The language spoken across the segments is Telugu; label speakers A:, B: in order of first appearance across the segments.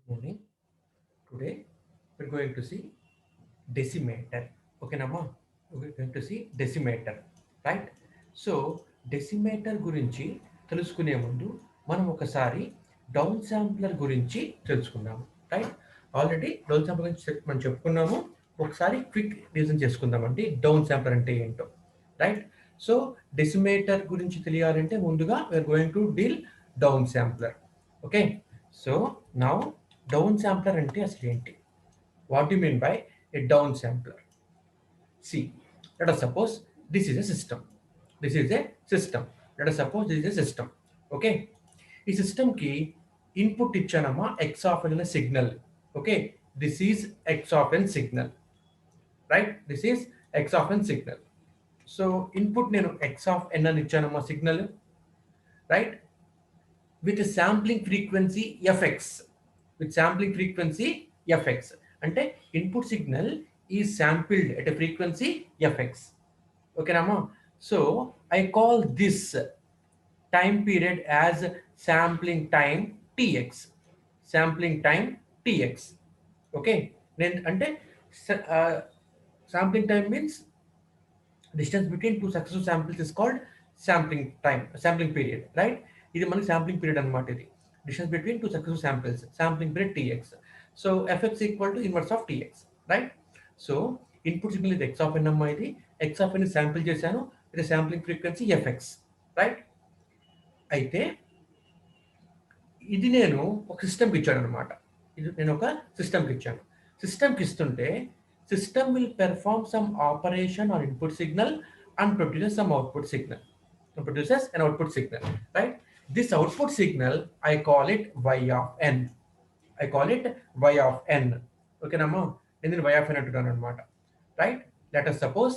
A: Morning. Today we're going to see decimator. Okay, Nama? We're going to see decimator, right? So decimator గురించి తెలుసుకునే ముందు మనం ఒకసారి డౌన్ శాంప్లర్ గురించి తెలుసుకుందాము, రైట్? ఆల్రెడీ డౌన్ శాంప్లర్ గురించి మనం చెప్పుకున్నాము. ఒకసారి క్విక్ రీజన్ చేసుకుందామండి డౌన్ శాంప్లర్ అంటే ఏంటో, రైట్? సో డెసిమేటర్ గురించి తెలియాలంటే ముందుగా we are going to deal down sampler. Okay, so now down sampler అంటే అసలు ఏంటి? What you mean by a down sampler? See, let us suppose this is a system. This is a system. Let us suppose this is a system. Okay. ఈ సిస్టమ్ కి ఇన్పుట్ ఇచ్చానమ్మా x of n signal. Okay, this is x of n signal, right? This is x of n signal. So input నేను ఎక్స్ ఆఫ్ ఎన్ అని ఇచ్చానమ్మా signal, right? With sampling frequency fx. With sampling frequency fx అంటే ఇన్పుట్ సిగ్నల్ ఈ sampled at a frequency fx. ఓకేనామా? So I call this time period as sampling time tx. Sampling time tx. Okay, then ante sampling time means distance between two successive samples is called sampling time, sampling period, right? ఇది మనకి sampling period అన్నమాట. ఇది distance between two successive samples, sampling period tx. So fx equal to inverse of tx, right? So input signal ఇది x of n అమ్మా. ఇది x of n శాంపిల్ చేశాను, ఇది sampling frequency fx, right? అయితే ఇది నేను ఒక సిస్టమ్కి ఇచ్చాను అనమాట. ఇది నేను ఒక సిస్టమ్కి ఇచ్చాను. సిస్టమ్కి ఇస్తుంటే system will perform some operation on input signal and produces some output signal. Produces an output signal, right? This output signal I call it y of n. I call it y of n. ఓకేనమ్మా? నేను y of n అంటున్నాను అనమాట, right? Let us suppose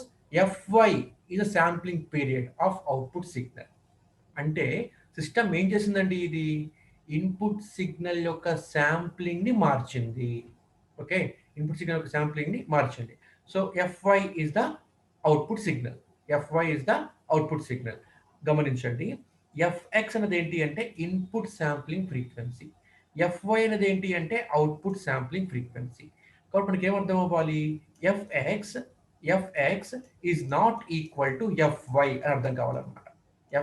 A: fy is a sampling period of output signal. అంటే సిస్టమ్ ఏం చేసిందండి? ఇది ఇన్పుట్ సిగ్నల్ యొక్క శాంప్లింగ్ ని మార్చింది. ఓకే, ఇన్పుట్ సిగ్నల్ యొక్క శాంప్లింగ్ ని మార్చింది. So fy is the output signal. Fy is the output signal. గమనించండి, ఎఫ్ఎక్స్ అనేది ఏంటి అంటే ఇన్పుట్ శాంప్లింగ్ ఫ్రీక్వెన్సీ, ఎఫ్వై అనేది ఏంటి అంటే అవుట్పుట్ శాంప్లింగ్ ఫ్రీక్వెన్సీ. కాబట్టి మనకి ఏమర్థం అవ్వాలి? Fx fx is not equal to fy అని అర్థం కావాలన్నమాట.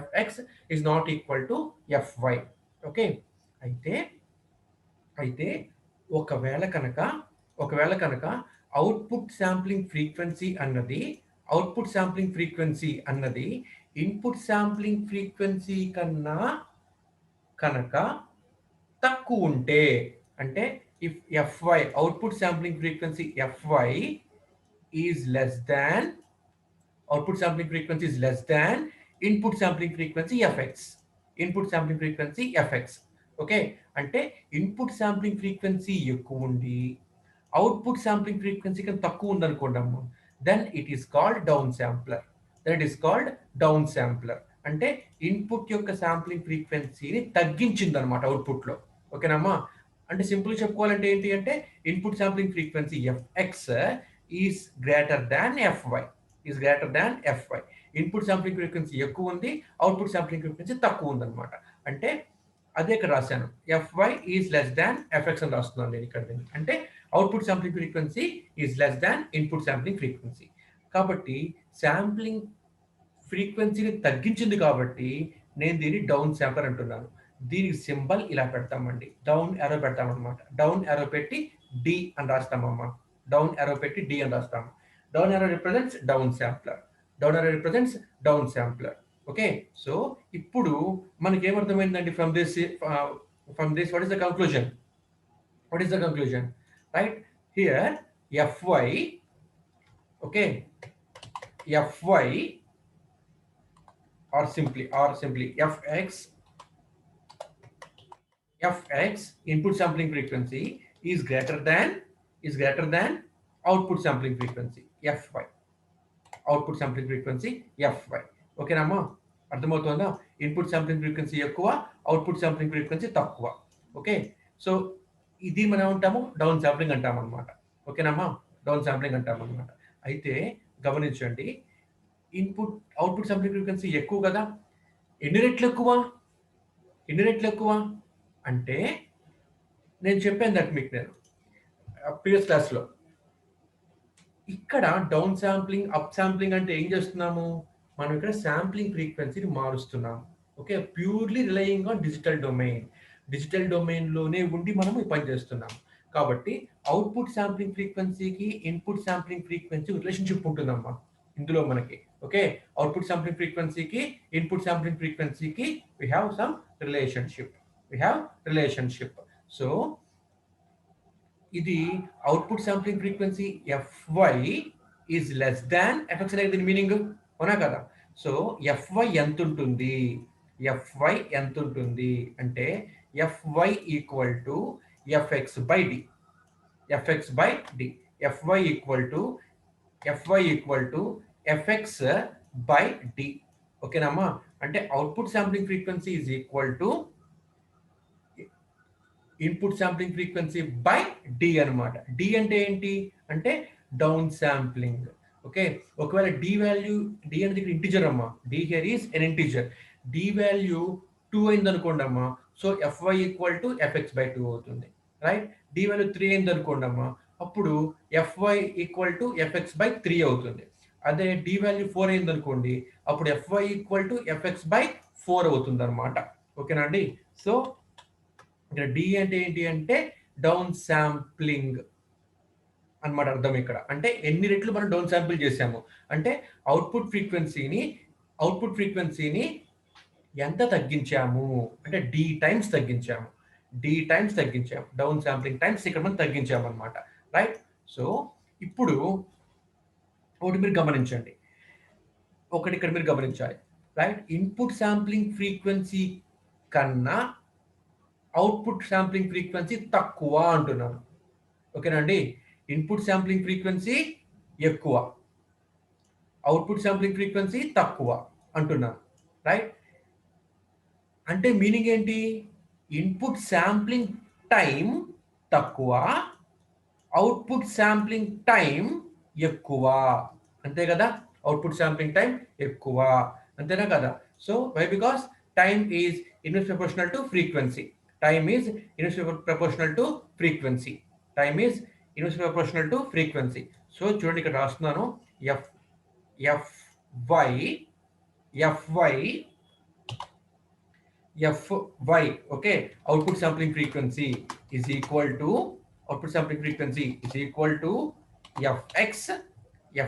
A: fx is not equal to fy. Okay, అయితే అయితే ఒకవేళ కనుక అవుట్పుట్ శాంప్లింగ్ ఫ్రీక్వెన్సీ అన్నది ఇన్పుట్ శాంప్లింగ్ ఫ్రీక్వెన్సీ కన్నా కనుక తక్కువ ఉంటే, అంటే if fy output sampling frequency fy is less than output sampling frequency is less than input sampling frequency fx. Input sampling frequency fx. Okay, అంటే ఇన్పుట్ శాంప్లింగ్ ఫ్రీక్వెన్సీ ఎక్కువ ఉండి అవుట్పుట్ శాంప్లింగ్ ఫ్రీక్వెన్సీ కన్నా తక్కువ ఉందనుకోండి అమ్మ, then it is called down sampler. That is called down sampler. అంటే ఇన్పుట్ యొక్క శాంప్లింగ్ ఫ్రీక్వెన్సీని తగ్గించింది అనమాట అవుట్పుట్లో. ఓకేనమ్మా? అంటే సింపుల్ చెప్పుకోవాలంటే ఏంటి అంటే input sampling frequency fx is greater than fy. Is greater than fy. Input sampling frequency ఎక్కువ ఉంది, అవుట్పుట్ శాంప్లింగ్ ఫ్రీక్వెన్సీ తక్కువ ఉందన్నమాట. అంటే అదే ఇక్కడ రాశాను, fy is less than fx అని రాస్తున్నాను నేను ఇక్కడ. అంటే output sampling frequency is less than input sampling frequency. కాబట్టి శాంప్లింగ్ ఫ్రీక్వెన్సీని తగ్గించింది కాబట్టి నేను దీన్ని డౌన్ శాంప్లర్ అంటున్నాను. దీనికి సింబల్ ఇలా పెడతామండి, డౌన్ యారో పెడతామన్నమాట. డౌన్ యారో పెట్టి డి అని రాస్తామమ్మా. డౌన్ యారో పెట్టి డి అని రాస్తాము. Down arrow represents down sampler. Down arrow represents down sampler. Okay, so ఇప్పుడు మనకి ఏమర్థమైందండి from this what is the conclusion? What is the conclusion? Right here fy, okay, fy or simply fx input sampling frequency is greater than output sampling frequency fy. Output sampling frequency fy. ఓకేనమ్మా? అర్థమవుతుందా? ఇన్పుట్ శాంప్లింగ్ ఫ్రీక్వెన్సీ ఎక్కువ, అవుట్పుట్ శాంప్లింగ్ ఫ్రీక్వెన్సీ తక్కువ. ఓకే, సో ఇది మనం అంటాము డౌన్ శాంప్లింగ్ అంటాం అనమాట. ఓకేనమ్మా? డౌన్ శాంప్లింగ్ అంటాం అనమాట. అయితే గమనించండి, అవుట్పుట్ శాంప్లింగ్ ఫ్రీక్వెన్సీ ఎక్కువ కదా. ఎన్ని రెట్లు ఎక్కువ అంటే నేను చెప్పాను దట్ మీకు నేను ప్రీవియస్ క్లాస్లో. ఇక్కడ డౌన్ శాంప్లింగ్ అప్ శాంప్లింగ్ అంటే ఏం చేస్తున్నాము, మనం ఇక్కడ శాంప్లింగ్ ఫ్రీక్వెన్సీని మారుస్తున్నాము. Okay, purely relying on digital డొమైన్లోనే ఉండి మనం ఈ పని చేస్తున్నాము. కాబట్టి అవుట్పుట్ శాంప్లింగ్ ఫ్రీక్వెన్సీకి ఇన్పుట్ శాంప్లింగ్ ఫ్రీక్వెన్సీ రిలేషన్షిప్ ఉంటుందమ్మా ఇందులో మనకి. ఓకే, అవుట్పుట్ శాంప్లింగ్ ఫ్రీక్వెన్సీకి ఇన్పుట్ శాంప్లింగ్ ఫ్రీక్వెన్సీకి we have some relationship. So ఇది output sampling frequency fy is less than fx అనేది దీని మీనింగ్, అవునా కదా? సో fy ఎంత ఉంటుంది, అంటే fy equal to fx by d, fy equal to fx by d. ఓకేనమ్మా, అంటే output sampling frequency is equal to input sampling frequency by d అనమాట. డి అంటే ఏంటి అంటే డౌన్ శాంప్లింగ్. ఓకే, ఒకవేళ డి వాల్యూ, డి అనేది ఇక్కడ ఇంటిజర్ అమ్మా, d here is an integer. D value 2 అయింది అనుకోండి అమ్మా, so fy equal to fx by 2 అవుతుంది, రైట్? డి వాల్యూ 3 అయింది అనుకోండి అమ్మా, అప్పుడు fy equal to fx by 3 అవుతుంది. అదే డి వాల్యూ 4 అయింది అనుకోండి, అప్పుడు fy equal to fx by 4 అవుతుంది అనమాట. ఓకేనా అండి? సో ఇక్కడ డి అంటే ఏంటి అంటే డౌన్ శాంప్లింగ్ అన్నమాట అర్థం ఇక్కడ. అంటే ఎన్ని రెట్లు మనం డౌన్ శాంపుల్ చేసాము అంటే అవుట్పుట్ ఫ్రీక్వెన్సీని ఎంత తగ్గించాము అంటే డి టైమ్స్ తగ్గించాము. డౌన్ శాంప్లింగ్ టైమ్స్ ఇక్కడ మనం తగ్గించాము అనమాట, రైట్? సో ఇప్పుడు ఒకటి మీరు గమనించండి, ఇక్కడ మీరు గమనించాలి, రైట్? ఇన్పుట్ శాంప్లింగ్ ఫ్రీక్వెన్సీ కన్నా అవుట్పుట్ శాంప్లింగ్ ఫ్రీక్వెన్సీ తక్కువ అంటున్నాను. ఓకేనా అండి? ఇన్పుట్ శాంప్లింగ్ ఫ్రీక్వెన్సీ ఎక్కువ, అవుట్పుట్ శాంప్లింగ్ ఫ్రీక్వెన్సీ తక్కువ అంటున్నాను, రైట్? అంటే మీనింగ్ ఏంటి? ఇన్పుట్ శాంప్లింగ్ టైం తక్కువ, అవుట్పుట్ శాంప్లింగ్ టైం ఎక్కువ, అంతే కదా? అవుట్పుట్ శాంప్లింగ్ టైం ఎక్కువ, అంతేనా కదా? So why? Because time is inverse proportional to frequency. Time is inverse proportional to frequency. So చూడండి, ఇక్కడ రాస్తున్నాను, fy okay, output sampling frequency is equal to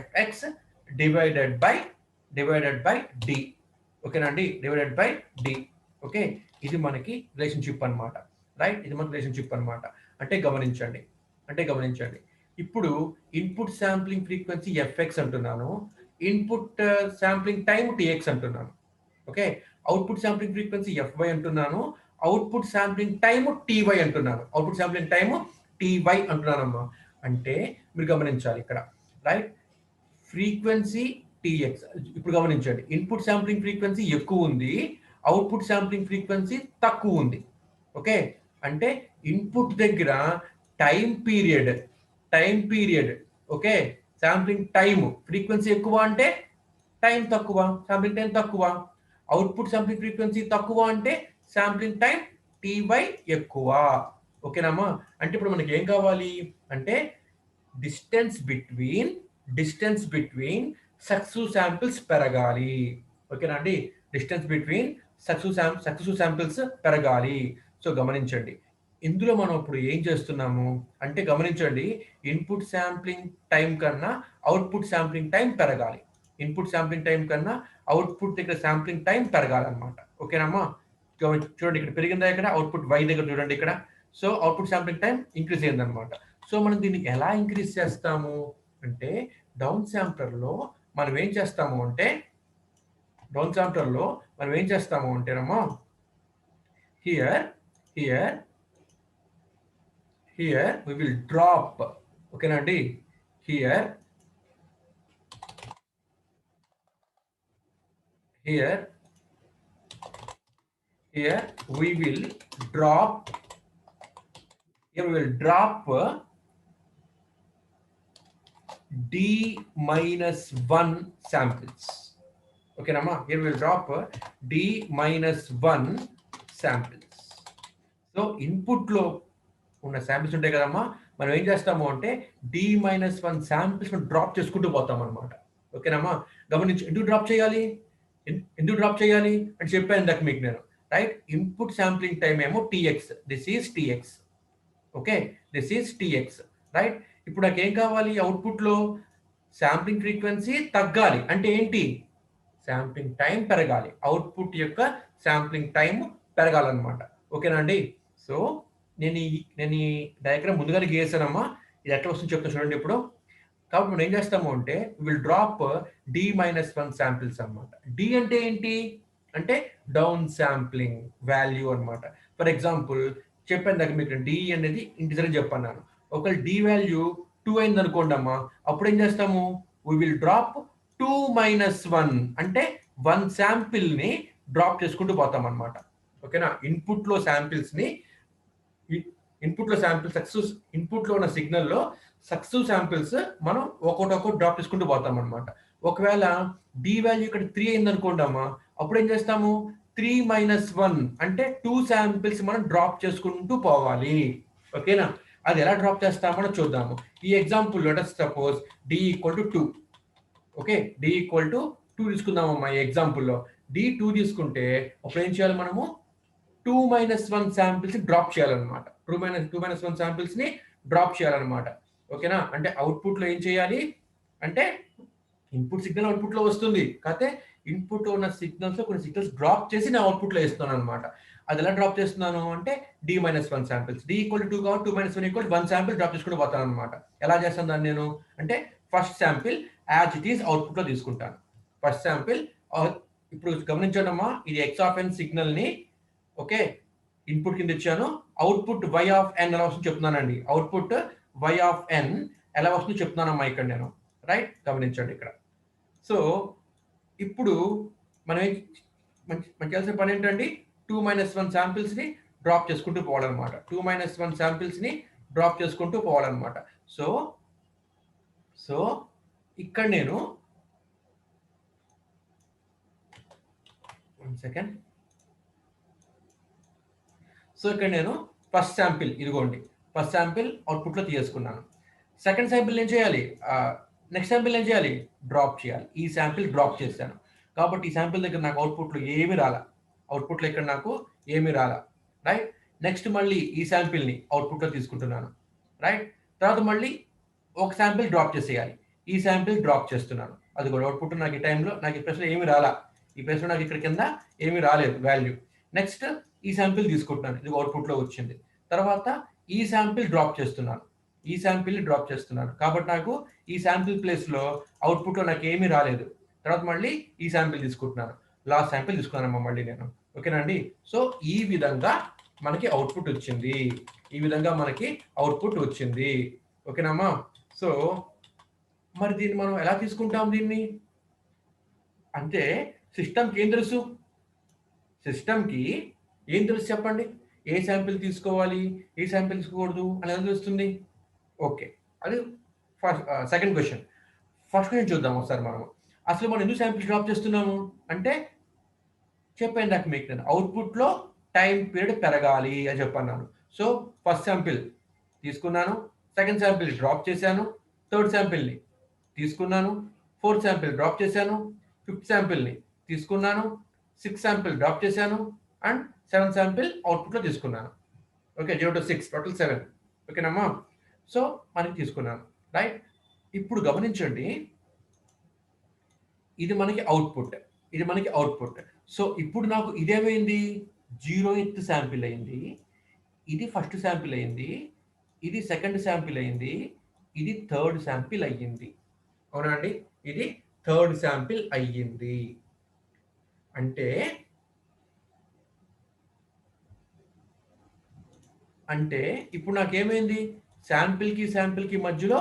A: fx divided by d. ఓకేనా అండి? Divided by D. ఓకే, ఇది మనకి రిలేషన్షిప్ అనమాట, రైట్? అంటే గమనించండి, ఇప్పుడు ఇన్పుట్ శాంప్లింగ్ ఫ్రీక్వెన్సీ fx అంటున్నాను, ఇన్పుట్ శాంప్లింగ్ టైం tx అంటున్నాను. Okay, output sampling frequency fy అంటున్నాను, అవుట్పుట్ శాంప్లింగ్ టైం ty అంటున్నానమ్మా. అంటే మీరు గమనించాలి ఇక్కడ, రైట్? Frequency tx. ఇప్పుడు గమనించండి, ఇన్పుట్ శాంప్లింగ్ ఫ్రీక్వెన్సీ ఎక్కువ ఉంది, అవుట్పుట్ శాంప్లింగ్ ఫ్రీక్వెన్సీ తక్కువ ఉంది. ఓకే, అంటే ఇన్పుట్ దగ్గర time period okay, sampling time frequency ఎక్కువ అంటే శాంప్లింగ్ టైం తక్కువ. అవుట్పుట్ శాంప్లింగ్ ఫ్రీక్వెన్సీ తక్కువ అంటే శాంప్లింగ్ టైం ty ఎక్కువ. ఓకేనమ్మా? అంటే ఇప్పుడు మనకి ఏం కావాలి అంటే డిస్టెన్స్ బిట్వీన్ సక్సెసివ్ శాంపిల్స్ పెరగాలి. ఓకేనా అండి? డిస్టెన్స్ బిట్వీన్ సక్సెసివ్ శాంపిల్స్ పెరగాలి. సో గమనించండి, ఇందులో మనం ఇప్పుడు ఏం చేస్తున్నాము అంటే గమనించండి, ఇన్పుట్ శాంప్లింగ్ టైం కన్నా అవుట్పుట్ శాంప్లింగ్ టైం పెరగాలి. ఇన్పుట్ శాంప్లింగ్ టైం కన్నా అవుట్పుట్ దగ్గర శాంప్లింగ్ టైం పెరగాలన్నమాట. ఓకేనమ్మా? చూడండి, ఇక్కడ పెరిగిందా? ఇక్కడ అవుట్పుట్ y దగ్గర చూడండి ఇక్కడ. So output sampling time increase అయిందనమాట. సో మనం దీన్ని ఎలా ఇంక్రీజ్ చేస్తాము అంటే డౌన్ శాంప్లర్లో మనం ఏం చేస్తాము అంటేనమ్మా, హియర్ we will drop. ఓకేనా అండి? here we will drop d-1 samples. ఓకేనమ్మా? here we will drop d-1 samples. So input లో ఉన్న శాంపిల్స్ ఉంటాయి కదమ్మా, మనం ఏం చేస్తాము అంటే D-1 శాంపిల్స్ డ్రాప్ చేసుకుంటూ పోతాం అనమాట. ఓకేనమ్మా, గమనించి ఎందుకు డ్రాప్ చేయాలి, ఎందుకు డ్రాప్ చేయాలి అని చెప్పాను ఇందాక మీకు నేను. రైట్, ఇన్పుట్ శాంప్లింగ్ టైం ఏమో TX, this is TX. Okay, this is TX. Right, ఇప్పుడు నాకు ఏం కావాలి, అవుట్పుట్లో శాంప్లింగ్ ఫ్రీక్వెన్సీ తగ్గాలి అంటే ఏంటి, శాంప్లింగ్ టైం పెరగాలి, అవుట్పుట్ యొక్క శాంప్లింగ్ టైం పెరగాలన్నమాట. ఓకేనా అండి. సో నేను ఈ డయాగ్రామ్ ముందుగానే గీసానమ్మా, ఇది ఎట్లా వస్తుంది చెప్తా చూడండి ఇప్పుడు. కాబట్టి మనం ఏం చేస్తాము అంటే విల్ డ్రాప్ D-1 శాంపిల్స్ అనమాట. డి అంటే ఏంటి అంటే డౌన్ శాంప్లింగ్ వాల్యూ అనమాట. ఫర్ ఎగ్జాంపుల్ చెప్పాను దగ్గర మీకు డి అనేది ఇంటిజర్ అని చెప్పన్నాను. ఒకవేళ డి వాల్యూ 2 అయింది అనుకోండి అమ్మా, అప్పుడు ఏం చేస్తాము, వి విల్ డ్రాప్ 2-1 అంటే 1 శాంపిల్ ని డ్రాప్ చేసుకుంటూ పోతాం అనమాట. ఓకేనా, ఇన్పుట్ లో శాంపిల్స్ ని, ఇన్పుట్ లో శాంపిల్ సక్సెస్, ఇన్పుట్ లో ఉన్న సిగ్నల్ లో సక్సెసివ్ శాంపిల్స్ మనం ఒక్కొక్కటి డ్రాప్ చేసుకుంటూ పోతాం అనమాట. ఒకవేళ డి వాల్యూ ఇక్కడ 3 అయింది అనుకోండి అమ్మా, అప్పుడు ఏం చేస్తాము 3-1 అంటే 2 శాంపిల్స్ మనం డ్రాప్ చేసుకుంటూ పోవాలి. ఓకేనా, అది ఎలా డ్రాప్ చేస్తామో చూద్దాము. ఈ example let us suppose d equal to 2. Okay, d equal to 2 తీసుకుందామమ్మా. ఈ ఎగ్జాంపుల్లో డి 2 తీసుకుంటే అప్పుడు ఏం చేయాలి మనము 2-1 శాంపిల్స్ డ్రాప్ చేయాలన్నమాట. 2-1 శాంపిల్స్ ని డ్రాప్ చేయాలన్నమాట. ఓకేనా, అంటే అవుట్పుట్ లో ఏం చేయాలి అంటే ఇన్పుట్ సిగ్నల్ అవుట్పుట్ లో వస్తుంది, కాకపోతే ఇన్పుట్ లో ఉన్న సిగ్నల్స్ కొన్ని సిగ్నల్స్ డ్రాప్ చేసి నేను అవుట్పుట్ లో ఇస్తున్నాను అనమాట. అది ఎలా డ్రాప్ చేస్తున్నాను అంటే D-1 samples, D equal to 2 కాబట్టి 2-1 ఈక్వల్ 1 శాంపిల్ డ్రాప్ చేసుకుంటూ పోతాను అనమాట. ఎలా చేస్తాను దాన్ని నేను అంటే first sample as it is output లో తీసుకుంటాను. ఫస్ట్ శాంపిల్, ఇప్పుడు గమనించండి అమ్మా, ఇది x(n) సిగ్నల్ ని ఓకే ఇన్పుట్ కింద ఇచ్చాను, అవుట్పుట్ y(n) ఎలా వస్తుంది చెప్తున్నానండి. అవుట్పుట్ y(n) ఎలా వస్తుంది చెప్తున్నానమ్మా ఇక్కడ నేను. రైట్, గమనించండి ఇక్కడ. సో ఇప్పుడు మనం మనకి చేయాల్సిన పని ఏంటండి, 2-1 శాంపిల్స్ ని డ్రాప్ చేసుకుంటూ పోవాలన్నమాట. 2-1 శాంపిల్స్ ని డ్రాప్ చేసుకుంటూ పోవాలన్నమాట. సో సో ఇక్కడ నేను 1 సెకండ్. సో ఇక్కడ నేను ఫస్ట్ శాంపిల్ ఇదిగోండి, ఫస్ట్ శాంపిల్ అవుట్పుట్లో తీసుకున్నాను. సెకండ్ శాంపిల్ ఏం చేయాలి, నెక్స్ట్ శాంపిల్ ఏం చేయాలి, డ్రాప్ చేయాలి. ఈ శాంపిల్ డ్రాప్ చేశాను కాబట్టి ఈ శాంపిల్ దగ్గర నాకు అవుట్పుట్లో ఏమీ రాలా, అవుట్పుట్లో ఇక్కడ నాకు ఏమీ రాలా. రైట్, నెక్స్ట్ మళ్ళీ ఈ శాంపిల్ని అవుట్పుట్లో తీసుకుంటున్నాను. రైట్, తర్వాత మళ్ళీ ఒక శాంపిల్ డ్రాప్ చేసేయాలి, ఈ శాంపిల్ డ్రాప్ చేస్తున్నాను. అది కూడా అవుట్పుట్ నాకు ఈ టైంలో నాకు ఈ ప్లేస్లో ఏమీ రాలా, ఈ ప్లేస్లో నాకు ఇక్కడ కింద ఏమీ రాలేదు వాల్యూ. నెక్స్ట్ ఈ శాంపిల్ తీసుకుంటున్నాను, ఇది అవుట్పుట్లో వచ్చింది. తర్వాత ఈ శాంపిల్ డ్రాప్ చేస్తున్నాను, ఈ శాంపిల్ని డ్రాప్ చేస్తున్నాను కాబట్టి నాకు ఈ శాంపిల్ ప్లేస్లో అవుట్పుట్లో నాకు ఏమీ రాలేదు. తర్వాత మళ్ళీ ఈ శాంపిల్ తీసుకుంటున్నాను, లాస్ట్ శాంపిల్ తీసుకున్నానమ్మా మళ్ళీ నేను. ఓకేనా అండి. సో ఈ విధంగా మనకి అవుట్పుట్ వచ్చింది, ఈ విధంగా మనకి అవుట్పుట్ వచ్చింది. ఓకేనమ్మా. సో మరి దీన్ని మనం ఎలా తీసుకుంటాం దీన్ని అంటే సిస్టమ్కి ఏం తెలుసు, సిస్టమ్కి ఏం తెలుసు చెప్పండి, ఏ శాంపిల్ తీసుకోవాలి ఏ శాంపిల్ తీసుకోకూడదు అని ఎలా తెలుస్తుంది. ఓకే, అది first second question. First question చూద్దాం ఒకసారి మనం. అసలు మనం ఎందుకు శాంపిల్స్ డ్రాప్ చేస్తున్నాము అంటే చెప్పాను నాకు మీకు నేను అవుట్పుట్లో టైం పీరియడ్ పెరగాలి అని చెప్పన్నాను. సో ఫస్ట్ శాంపిల్ తీసుకున్నాను, సెకండ్ శాంపిల్ డ్రాప్ చేశాను, థర్డ్ శాంపిల్ని తీసుకున్నాను, ఫోర్త్ శాంపిల్ డ్రాప్ చేశాను, ఫిఫ్త్ శాంపిల్ని తీసుకున్నాను, సిక్స్త్ శాంపిల్ డ్రాప్ చేశాను అండ్ సెవెంత్ శాంపిల్ అవుట్పుట్లో తీసుకున్నాను. Okay, 0 to 6 total 7. ఓకేనమ్మా. సో మనకి తీసుకున్నాను. రైట్, ఇప్పుడు గమనించండి, ఇది మనకి అవుట్పుట్, ఇది మనకి అవుట్పుట్. సో ఇప్పుడు నాకు ఇదేమైంది 0th శాంపిల్ అయింది, ఇది ఫస్ట్ శాంపిల్ అయింది, ఇది సెకండ్ శాంపిల్ అయింది, ఇది థర్డ్ శాంపిల్ అయ్యింది. అవునా అండి, ఇది థర్డ్ శాంపిల్ అయ్యింది. అంటే అంటే ఇప్పుడు నాకేమైంది, శాంపిల్కి శాంపిల్కి మధ్యలో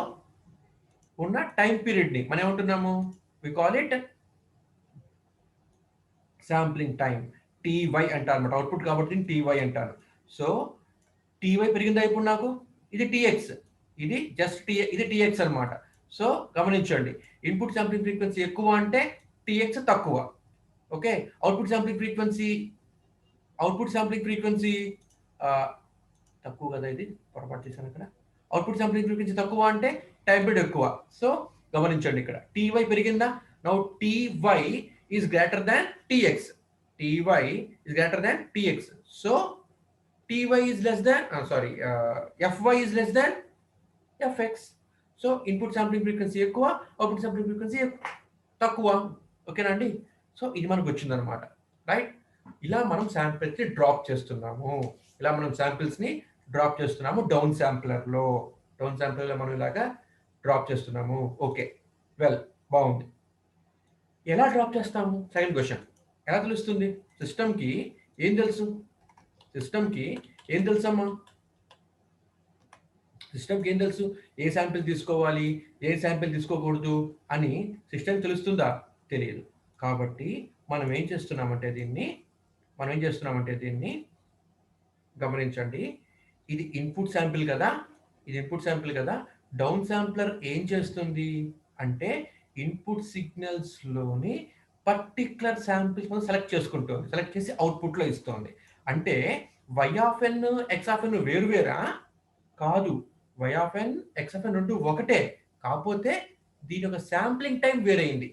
A: ఉన్న టైం పీరియడ్ని మనం ఏమంటున్నాము, we call it sampling time, ty అంటారు అనమాట. అవుట్పుట్ కాబట్టి టీవై అంటారు. సో టీవై పెరిగిందా ఇప్పుడు నాకు, ఇది టీఎక్స్, ఇది జస్ట్ ఇది టీఎక్స్ అనమాట. సో గమనించండి, ఇన్పుట్ శాంప్లింగ్ ఫ్రీక్వెన్సీ ఎక్కువ అంటే టీఎక్స్ తక్కువ. ఓకే, అవుట్పుట్ శాంప్లింగ్ ఫ్రీక్వెన్సీ తక్కువ కదా, ఇది పొరపాటు చేశాను ఇక్కడ. అవుట్పుట్ శాంప్లింగ్ ఫ్రీక్వెన్సీ తక్కువ అంటే టైం పీరియడ్ ఎక్కువ. సో గమనించండి ఇక్కడ టీవై పెరిగిందా. Now ty is greater than tx. Ty is greater than tx. So ty is less than fy is less than fx. So input sampling frequency ఎక్కువ, అవుట్పుట్ శాంప్లింగ్ ఫ్రీక్వెన్సీ తక్కువ. ఓకేనా అండి. సో ఇది మనకు వచ్చిందనమాట. రైట్. ఇలా మనం శాంపిల్స్ని డ్రాప్ చేస్తున్నాము. డౌన్ శాంప్లర్లో మనం ఇలాగా డ్రాప్ చేస్తున్నాము. ఓకే, వెల్, బాగుంది. ఎలా డ్రాప్ చేస్తాము? Second question. ఎలా తెలుస్తుంది? సిస్టమ్కి ఏం తెలుసు అమ్మా? సిస్టమ్కి ఏం తెలుసు? ఏ శాంపిల్ తీసుకోవాలి, ఏ శాంపిల్ తీసుకోకూడదు అని సిస్టమ్ తెలుస్తుందా? తెలియదు. కాబట్టి మనం ఏం చేస్తున్నామంటే దీన్ని గమనించండి. ఇది ఇన్పుట్ శాంపిల్ కదా. డౌన్ శాంప్లర్ ఏం చేస్తుంది అంటే ఇన్పుట్ సిగ్నల్స్లోని పర్టిక్యులర్ శాంపిల్స్ మనం సెలెక్ట్ చేసి అవుట్పుట్లో ఇస్తుంది. అంటే y of n x of n వేరువేరా? కాదు. y of n x of n రెండు ఒకటే. కాకపోతే దీని యొక్క శాంప్లింగ్ టైం వేరైంది.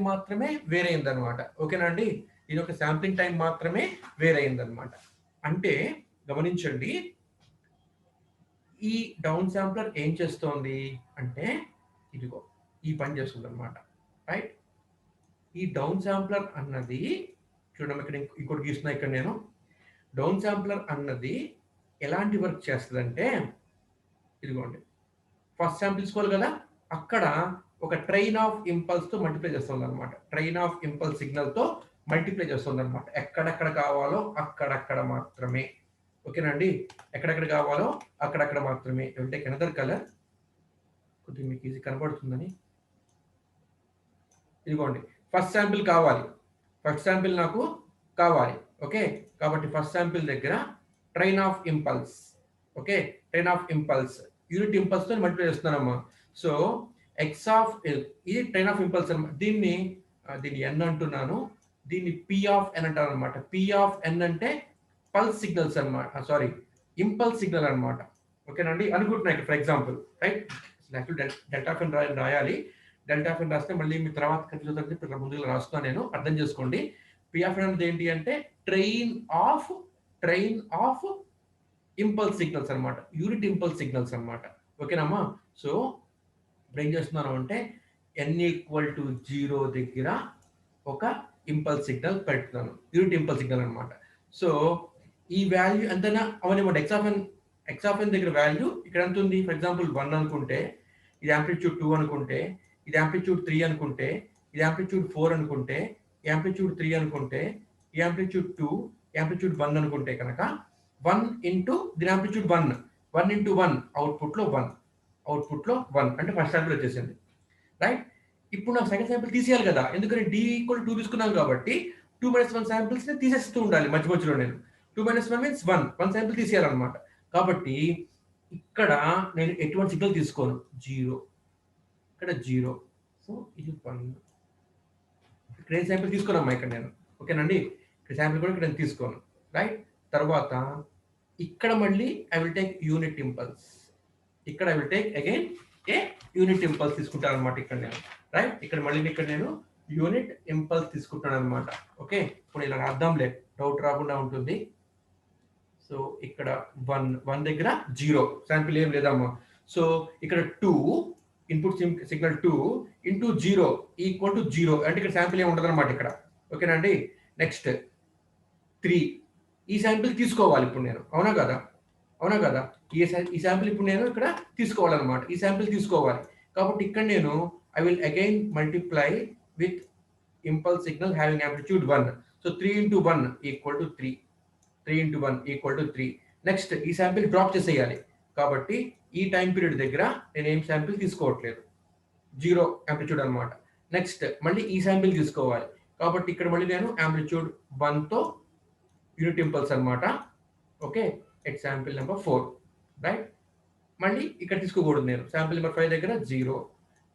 A: మాత్రమే వేరైంది అనమాట. ఓకేనా అండి. దీని యొక్క శాంప్లింగ్ టైం మాత్రమే వేరైంది అనమాట. అంటే గమనించండి, ఈ డౌన్ శాంప్లర్ ఏం చేస్తోంది అంటే ఇదిగో ఈ పని చేస్తుంది అనమాట. రైట్. ఈ డౌన్ శాంప్లర్ అన్నది చూడండి, ఇక్కడ ఇంకోటి గీస్తున్నా. ఇక్కడ నేను డౌన్ శాంప్లర్ అన్నది ఎలాంటి వర్క్ చేస్తుందంటే ఇదిగోండి, ఫస్ట్ శాంపిల్ తీసుకోవాలి కదా, అక్కడ ఒక ట్రైన్ ఆఫ్ ఇంపల్స్తో మల్టిప్లై చేస్తుంది అనమాట. ట్రైన్ ఆఫ్ ఇంపల్స్ సిగ్నల్తో మల్టిప్లై చేస్తుంది అనమాట. ఎక్కడెక్కడ కావాలో అక్కడక్కడ మాత్రమే. ఓకేనండి. ఎక్కడెక్కడ కావాలో అక్కడక్కడ మాత్రమే. అంటే ఎనదర్ కలర్ కొద్దిగా మీకు ఈజీ కనబడుతుందని. ఇదిగోండి, ఫస్ట్ శాంపిల్ నాకు కావాలి. ఓకే, కాబట్టి ఫస్ట్ శాంపిల్ దగ్గర train of impulse. Okay, train of impulse unit ఇంపల్స్తో మల్టిప్లై చేస్తున్నానమ్మా. సో ఎక్స్ ఆఫ్ ఇది ట్రైన్ ఆఫ్ ఇంపల్స్ అనమాట. దీన్ని ఎన్ అంటున్నాను, దీన్ని పి ఆఫ్ ఎన్ అంటారు అనమాట. పి ఆఫ్ ఎన్ అంటే పల్స్ సిగ్నల్స్ అనమాట, ఇంపల్స్ సిగ్నల్ అనమాట. ఓకేనండి, అనుకుంటున్నా ఇక్కడ for example. Right. Delta of n రాయాలి. డెల్టా ఆఫ్ ఎన్ రాస్తే మళ్ళీ మీ తర్వాత ఖచ్చితంగా ముందుగా రాస్తున్నాను నేను, అర్థం చేసుకోండి. పి ఆఫ్ ఎన్ అనేది ఏంటి అంటే ట్రైన్ ఆఫ్ ఇంపల్స్ సిగ్నల్స్ అనమాట, యూనిట్ ఇంపల్స్ సిగ్నల్స్ అనమాట. ఓకేనమ్మా. సో ఇప్పుడు ఏం చేస్తున్నాను అంటే n=0 దగ్గర ఒక ఇంపల్స్ సిగ్నల్ పెడుతున్నాను, యూనిట్ ఇంపల్స్ సిగ్నల్ అనమాట. సో ఈ వాల్యూ ఎంతైనా అవనివ్వండి. ఎక్స్ ఆఫ్ ఎన్ దగ్గర వాల్యూ ఇక్కడ ఎంత ఉంది? ఫర్ ఎగ్జాంపుల్ 1 అనుకుంటే, ఇది యాంప్లిట్యూడ్ 2 అనుకుంటే, ఇది యాంప్లిట్యూడ్ 3 అనుకుంటే, ఇది యాంప్లిట్యూడ్ 4 అనుకుంటే, యాంప్లిట్యూడ్ 3 అనుకుంటే, ఈ యాంప్లిట్యూడ్ 2, యాంప్లిట్యూడ్ 1 అనుకుంటే కనుక 1 ఇంటూ దీని యాంప్లిట్యూడ్ 1 ఇంటూ 1 అవుట్పుట్లో 1 అంటే ఫస్ట్ శాంపిల్ వచ్చేసింది. రైట్. ఇప్పుడు నాకు సెకండ్ శాంపిల్ తీసేయాలి కదా, ఎందుకంటే d=2 తీసుకున్నాను కాబట్టి 2 - 1 శాంపిల్స్ తీసేస్తూ ఉండాలి మధ్యలో. నేను 2 - 1 మీన్స్ 1 శాంపిల్ తీసేయాలన్నమాట. కాబట్టి ఇక్కడ నేను ఎటువంటి సిగ్నల్ తీసుకోను, 0, ఇక్కడ 0. సో ఇది 1. ఇక్కడ ఏ శాంపిల్ తీసుకున్నామ్మా ఇక్కడ నేను. ఓకేనండి, ఇక్కడ శాంపిల్ కూడా ఇక్కడ నేను తీసుకోను. రైట్. తర్వాత ఇక్కడ మళ్ళీ I will take unit impulse. ఇక్కడ I will take again a unit impulse తీసుకుంటాను అనమాట ఇక్కడ నేను. రైట్. ఇక్కడ నేను యూనిట్ ఇంపల్స్ తీసుకుంటాను అనమాట. ఓకే, ఇప్పుడు ఇలా రాద్దాంలే, డౌట్ రాకుండా ఉంటుంది. సో ఇక్కడ 1 దగ్గర 0 శాంపిల్ ఏం లేదమ్మా. సో ఇక్కడ 2 ఇన్పుట్ సిగ్నల్ 2 ఇంటూ 0 = 0 అంటే ఇక్కడ శాంపిల్ ఏమి ఉండదు అనమాట ఇక్కడ. ఓకేనండి. నెక్స్ట్ 3 ఈ శాంపిల్ తీసుకోవాలి ఇప్పుడు నేను. అవునా కదా. ఈ శాంపిల్ ఇప్పుడు నేను ఇక్కడ తీసుకోవాలన్నమాట. ఈ శాంపిల్ తీసుకోవాలి కాబట్టి ఇక్కడ నేను I will again multiply with impulse signal having amplitude 1. So 3 × 1 = 3. 3 × 1 = 3. Next ఈ శాంపిల్ డ్రాప్ చేసేయాలి కాబట్టి ఈ టైం పీరియడ్ దగ్గర నేను ఏం శాంపిల్ తీసుకోవట్లేదు, 0 యాంప్లిట్యూడ్ అనమాట. నెక్స్ట్ మళ్ళీ ఈ శాంపిల్ తీసుకోవాలి కాబట్టి ఇక్కడ మళ్ళీ నేను యాంప్లిట్యూడ్ 1తో యూనిట్ ఇంపల్స్ అనమాట. Okay, at sample number 4. Right. మళ్ళీ ఇక్కడ తీసుకోకూడదు నేను, శాంపిల్ నెంబర్ 5 దగ్గర 0.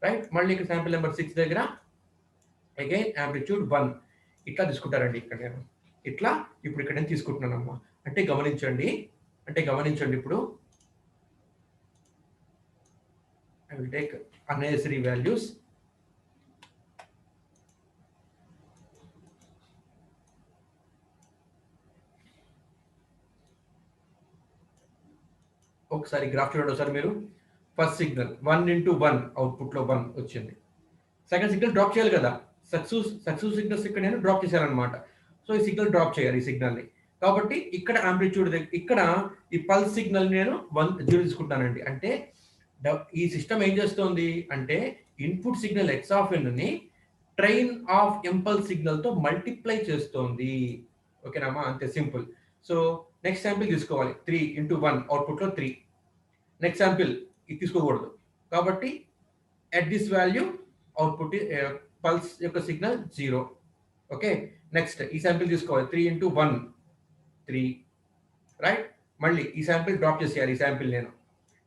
A: రైట్. మళ్ళీ ఇక్కడ శాంపిల్ నెంబర్ 6 దగ్గర అగైన్ యాంప్లిట్యూడ్ 1. ఇట్లా తీసుకుంటారండి ఇక్కడ నేను. ఇట్లా ఇప్పుడు ఇక్కడ నేను తీసుకుంటున్నానమ్మా. అంటే గమనించండి, అంటే గమనించండి ఇప్పుడు I will take unnecessary values. ఒకసారి గ్రాఫ్ చూడండి ఒకసారి మీరు. ఫస్ట్ సిగ్నల్ 1 into 1 అవుట్పుట్లో 1 వచ్చింది. సెకండ్ సిగ్నల్ డ్రాప్ చేయాలి కదా, సక్సెస్ సిగ్నల్స్ ఇక్కడ నేను డ్రాప్ చేశానమాట. సో ఈ సిగ్నల్ డ్రాప్ చేయాలి ఈ సిగ్నల్ని. కాబట్టి ఇక్కడ యాంప్లిట్యూడ్ ఇక్కడ ఈ పల్స్ సిగ్నల్ నేను 0 తీసుకుంటానండి. అంటే ఈ సిస్టమ్ ఏం చేస్తుంది అంటే input signal x of n ని ట్రైన్ ఆఫ్ ఇంపల్స్ సిగ్నల్ తో మల్టిప్లై చేస్తోంది. ఓకేనామా, అంతే సింపుల్. సో నెక్స్ట్ శాంపిల్ తీసుకోవాలి 3 into 1 అవుట్పుట్లో 3. నెక్స్ట్ శాంపిల్ ఇది తీసుకోకూడదు కాబట్టి at this value output pulse యొక్క సిగ్నల్ 0. ఓకే, నెక్స్ట్ ఈ శాంపిల్ తీసుకోవాలి 3 into 1 3, రైట్. మళ్ళీ ఈ శాంపిల్ డ్రాప్ చేసేయాలి. ఈ శాంపిల్ నేను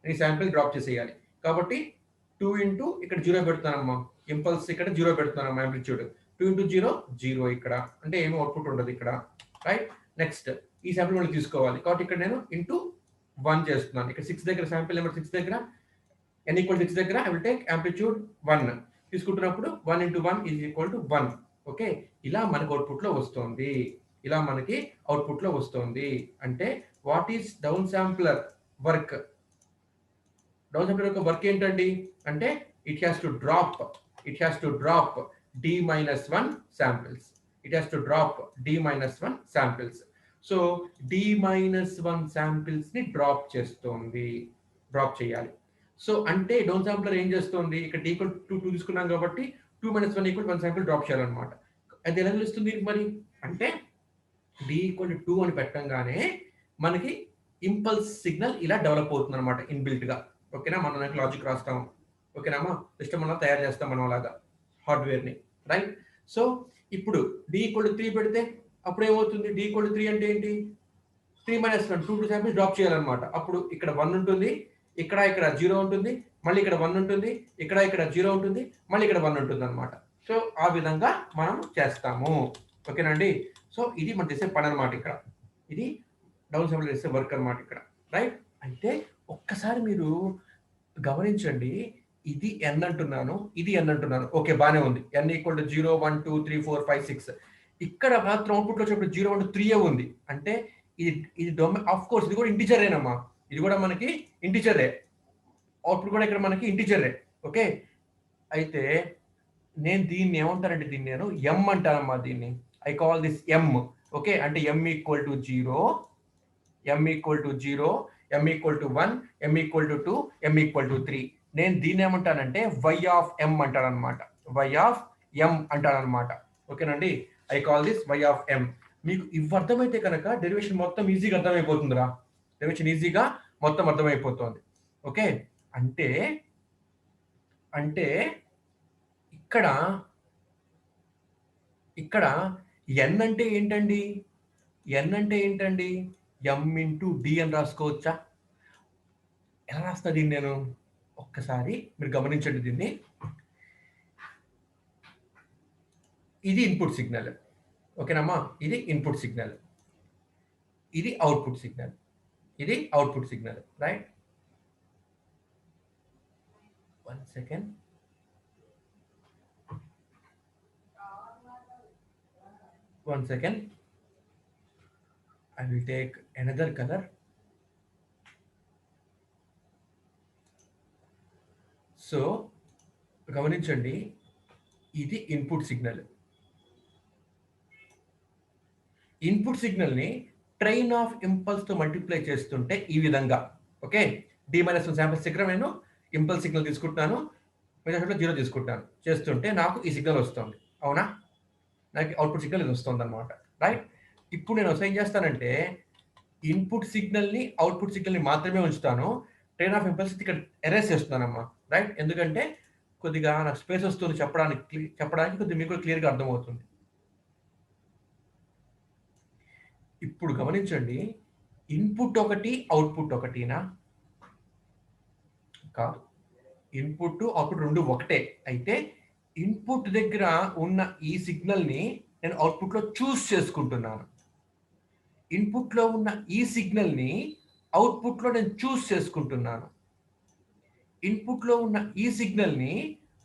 A: ఈ శాంపిల్ డ్రాప్ చేసేయాలి కాబట్టి 2 into ఇక్కడ 0 పెడుతున్నానమ్మా, ఇంపల్స్ ఇక్కడ 0 పెడుతున్నానమ్మా, యాంప్లిట్యూడ్ 2 into 0 0 ఇక్కడ, అంటే ఏమీ అవుట్పుట్ ఉండదు ఇక్కడ, రైట్. నెక్స్ట్ ఈ శాంపిల్ మళ్ళీ తీసుకోవాలి కాబట్టి ఇక్కడ నేను ఇంటూ 1 చేస్తున్నాను. ఇక్కడ 6 దగ్గర శాంపిల్ నెంబర్ 6 దగ్గర n = 6 దగ్గర ఐ విల్ టేక్ యాంప్లిట్యూడ్ 1 తీసుకుంటున్నప్పుడు 1 into 1 = 1. ఓకే, ఇలా మనకు అవుట్పుట్లో వస్తుంది. ఇలా మనకి అవుట్పుట్లో వస్తుంది. అంటే what is down sampler work? Down sampler యొక్క వర్క్ ఏంటండి అంటే it has to drop d-1 samples. It has to drop d-1 samples. So d-1 samples ని డ్రాప్ చేయాలి. సో అంటే డౌన్ శాంప్లర్ ఏం చేస్తుంది, ఇక్కడ d = 2 తీసుకున్నాం కాబట్టి 2 - 1 = 1 శాంపిల్ డ్రాప్ చేయాలన్నమాట. అది ఎలా తెలుస్తుంది మరి అంటే d = 2 అని పెట్టంగానే మనకి ఇంపల్స్ సిగ్నల్ ఇలా డెవలప్ అవుతుంది అనమాట ఇన్బిల్ట్ గా. ఓకేనా, మనం లాజిక్ రాస్తాము. ఓకేనామా, సిస్టమ్ అలా తయారు చేస్తాం మనం అలాగా హార్డ్వేర్ని, రైట్. సో ఇప్పుడు d = 3 పెడితే అప్పుడు ఏమవుతుంది, d = 3 అంటే ఏంటి, 3 - 1 2 శాంపిల్స్ డ్రాప్ చేయాలన్నమాట. అప్పుడు ఇక్కడ 1 ఉంటుంది, ఇక్కడ 0 ఉంటుంది, మళ్ళీ ఇక్కడ 1 ఉంటుంది, ఇక్కడ 0 ఉంటుంది, మళ్ళీ ఇక్కడ 1 ఉంటుంది అనమాట. సో ఆ విధంగా మనం చేస్తాము. ఓకేనండి. సో ఇది మనం చేసే పని అనమాట. ఇక్కడ ఇది డౌన్ శాంప్లర్ చేసే వర్క్ అనమాట ఇక్కడ, రైట్. అయితే ఒక్కసారి మీరు గమనించండి, ఇది n అంటున్నాను, ఇది n అంటున్నాను. ఓకే, బానే ఉంది. n = 0 1 2 3 4 5 6. ఇక్కడ మాత్రం అవుట్పుట్లో వచ్చినప్పుడు 0 1 3 ఉంది. అంటే ఇది డొమైన్, ఆఫ్ కోర్స్ ఇది కూడా ఇంటిజరేనమ్మా, ఇది కూడా మనకి ఇంటిజరే. అవుట్పుట్ కూడా ఇక్కడ మనకి ఇంటిజరే. ఓకే, అయితే నేను దీన్ని ఏమంటానంటే దీన్ని నేను m అంటానమ్మా. దీన్ని I call this m. Okay, అంటే m = 0, m = 1, m = 2, m = 3. నేను దీన్ని ఏమంటానంటే y of m అంటానన్నమాట. y of m అంటానన్నమాట. ఓకేనండి, I call this y of m. మీకు ఇవి అర్థమైతే కనుక డెరివేషన్ మొత్తం ఈజీగా అర్థమైపోతుందిరా. డెరివేషన్ ఈజీగా మొత్తం అర్థమైపోతుంది. ఓకే, అంటే ఇక్కడ n అంటే ఏంటండి, m into d అని రాసుకోవచ్చా? ఎలా రాస్తా దీన్ని నేను? ఒక్కసారి మీరు గమనించండి దీన్ని. ఇది ఇన్పుట్ సిగ్నల్. ఓకేనమ్మా, ఇది ఇన్పుట్ సిగ్నల్, ఇది అవుట్పుట్ సిగ్నల్, ఇది output signal, right. 1 second. I will take another color. So గమనించండి, ఇది ఇన్పుట్ సిగ్నల్. ఇన్పుట్ సిగ్నల్ ని ట్రైన్ ఆఫ్ ఇంపల్స్ తో మల్టిప్లై చేస్తుంటే ఈ విధంగా. ఓకే, d-1 శాంపిల్స్ దగ్గర నేను ఇంపల్స్ సిగ్నల్ తీసుకుంటున్నాను, మిగతా 0 తీసుకుంటాను. చేస్తుంటే నాకు ఈ సిగ్నల్ వస్తుంది. అవునా, నాకు అవుట్పుట్ సిగ్నల్ ఇది వస్తుంది అనమాట, రైట్. ఇప్పుడు నేను ఏం చేస్తానంటే ఇన్పుట్ సిగ్నల్ని అవుట్పుట్ సిగ్నల్ని మాత్రమే ఉంచుతాను. ట్రైన్ ఆఫ్ ఇంపల్స్ ఇక్కడ ఎరేస్ చేస్తున్నానమ్మా, రైట్. ఎందుకంటే కొద్దిగా నాకు స్పేస్ వస్తుంది చెప్పడానికి కొద్దిగా మీకు క్లియర్గా అర్థమవుతుంది. ఇప్పుడు గమనించండి, ఇన్పుట్ ఒకటి అవుట్పుట్ ఒకటినా? కాదు, ఇన్పుట్ అవుట్పుట్ రెండు ఒకటే. అయితే ఇన్పుట్ దగ్గర ఉన్న ఈ సిగ్నల్ని నేను అవుట్పుట్లో చూస్ చేసుకుంటున్నాను. ఇన్పుట్లో ఉన్న ఈ సిగ్నల్ని అవుట్పుట్లో నేను చూస్ చేసుకుంటున్నాను. ఇన్పుట్లో ఉన్న ఈ సిగ్నల్ని